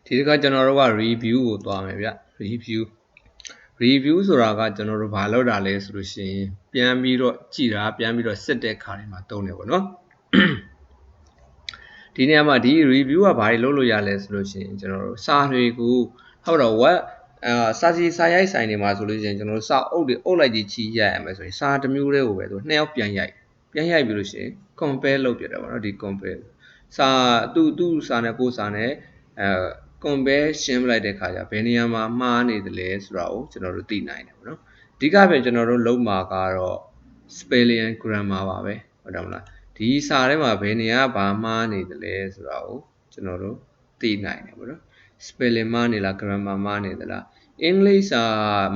ဒီကကျွန်တော်တို့က review ကိုသွားမယ်ဗျ review ဆိုတာကကျွန်တော်တို့ဘာလုပ်တာလဲဆိုလို့ရှိရင်ပြန်ပြီးတော့ကြည်တာပြန်ပြီးတော့စစ်တဲ့ခါတွေမှာသုံးတယ်ပေါ့နော်ဒီနေရာမှာဒီ review ကဘာတွေလုပ်လို့ရလဲဆိုလို့ရှိရင်ကျွန်တော်တို့စာတွေကိုဟုတ်တော့ web စာစီစာရိုက်ဆိုင်တွေမှာဆိုလို့ရှိရင်ကျွန်တော်တို့စာအုပ်တွေအုပ်လိုက်ကြီးချီရိုက်ရမယ်ဆိုရင်စာတစ်မျိုးတည်းကိုပဲသူနှစ်ယောက်ပြန်ရိုက်ပြီးလို့ရှိရင် compare လုပ်ပြတယ်ပေါ့နော်ဒီ compare စာသူ့စာနဲ့ကိုယ်စာနဲ့compare ရှင်းပလိုက်တဲ့ခါကျဘယ်နေရာမှာမှားနေသလဲဆိုတာကိုကျွန်တော်တို့သိနိုင်တယ်ပေါ့နော်အဓိကပြန်ကျွန်တော်တို့လုပ်မှာကတော့ speling and grammar ပါပဲဟုတ်တယ်မလားဒီစာထဲမှာဘယ်နေရာဘာမှားနေသလဲဆိုတာကိုကျွန်တော်တို့သိနိုင်တယ်ပေါ့နော် spelling မှားနေလား grammar မှားနေသလားအင်္ဂလိပ်စာ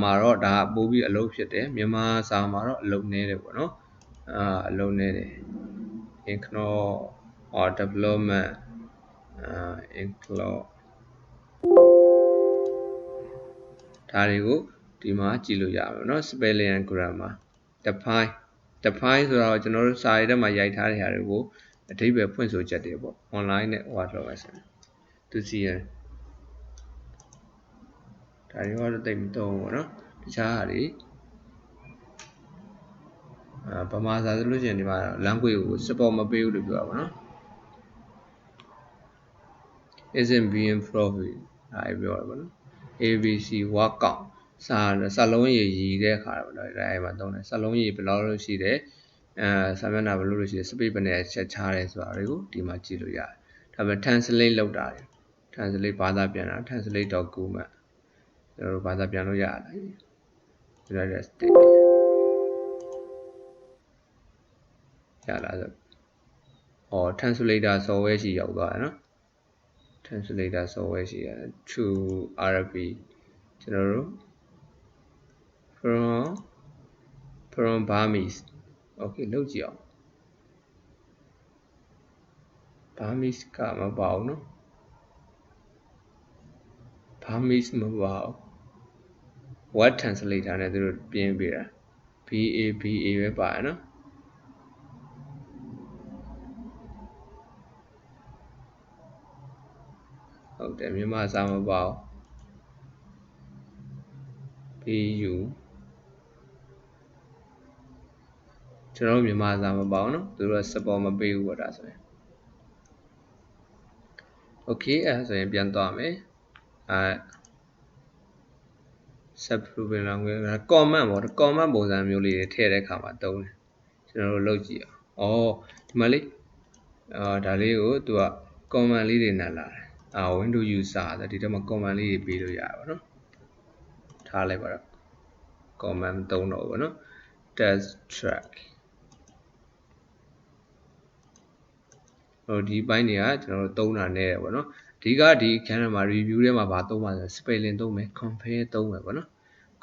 မှာတော့ဒါပို့ပြီးအလုပ်ဖြစ်တယ်မြန်မာစာမှာတော့အလုပ်နည်းတယ်ပေါ့နော်အလုပ်နည်းတယ် ignore or development include ဒါတွေကိုဒီမှာကြည့်လို့ရမယ်เนาะ spelling and grammar define ဆိုတော့ကျွန်တော်တို့စာရေးထဲမှာရိုက်ထားတဲ့ဟာတွေကိုအဓိပ္ပာယ်ဖွင့်ဆိုချက်တွေပေါ့ online နဲ့ဟောတော့မယ်ဆိုရင်သူစီရဒါတွေကတော့တိတ်မသုံးဘူးပေါ့နော်တခြားဟာတွေဗမာစာဆိုလို့ရှိရင်ဒီမှာ language ကို support မပေးဘူးလို့ပြောတာပေါ့နော် isn't being profit ဒါပြောတာပေါ့နော် abc workout စာလုံးရည်တဲ့အခါပေါ့နော်ဒါအဲ့မှာသုံးတယ်စာလုံးရည်ဘယ်လောက်လို့ရှိတယ်စာမျက်နှာဘယ်လိုလို့ရှိတယ် space ဘယ်နဲ့ချက်ချတယ်ဆိုတာတွေကိုဒီမှာကြည့်လို့ရတယ်ဒါပေမဲ့ translate လုပ်တာတွေ translate ဘာသာပြန်တာ translate document ကျွန်တော်တို့ဘာသာပြန်လို့ရတယ် United States ရလားဆိုtranslator software ရှိရောက်သွားတယ်နော် translator software ရှိရတယ် to Arabic ကျွန်တော်တို့ from Burmese okay လုပ်ကြည့်အောင် Burmese ကမပါဘူးနော် Burmese မပါဘူး word translator နဲ့သူတို့ပြင်ပေးတာ BA ပဲပါတယ်နော်ဟုတ်တယ်မြန်မာစာမပါဘူး BU ကျွန်တော်မြန်မာစာမပါဘူးနော်သူတို့က support မပေးဘူးပေါ့ဒါဆိုရင် okay အဲ့ဆိုရင်ပြန်သွားမယ်subproven language comment ပေါ့ comment ပုံစံမျိုးလေးတွေထည့်တဲ့အခါမှာသုံးတယ်ကျွန်တော်တို့လုပ်ကြည့်အောင်ဒီမှာလေးဒါလေးကိုသူက comment လေးတွေနဲ့လာတယ်window user ဆိုဒီထဲမှာ comment လေးတွေပေးလို့ရပါတော့ထားလိုက်ပါတော့ comment သုံးတော့ဘောနော် test track ဒီပိုင်းတွေကကျွန်တော်တို့သုံးတာနဲ့ပေါ့နော်အဓိကဒီအခန်းထဲမှာ review ထဲမှာဗာသုံးပါဆို spelling သုံးမယ် compare သုံးမယ်ပေါ့နော်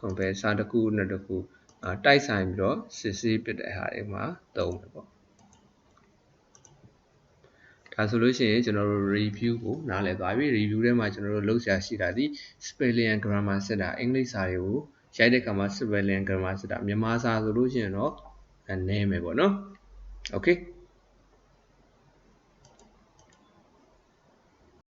compare စာတစ်ခုနဲ့တစ်ခုတိုက်ဆိုင်ပြီးတော့စစ်ဆေးပြတဲ့ဟာတွေမှာသုံးမယ်ပေါ့ဒါဆိုလို့ရှိရင်ကျွန်တော်တို့ review ကိုနားလည်သွားပြီ review ထဲမှာကျွန်တော်တို့လုပ်ဆရာရှိတာဒီ spelling and grammar စစ်တာအင်္ဂလိပ်စာတွေကိုရိုက်တဲ့အခါမှာ spelling and grammar စစ်တာမြန်မာစာဆိုလို့ရှိရင်တော့နည်းမယ်ပေါ့နော် okay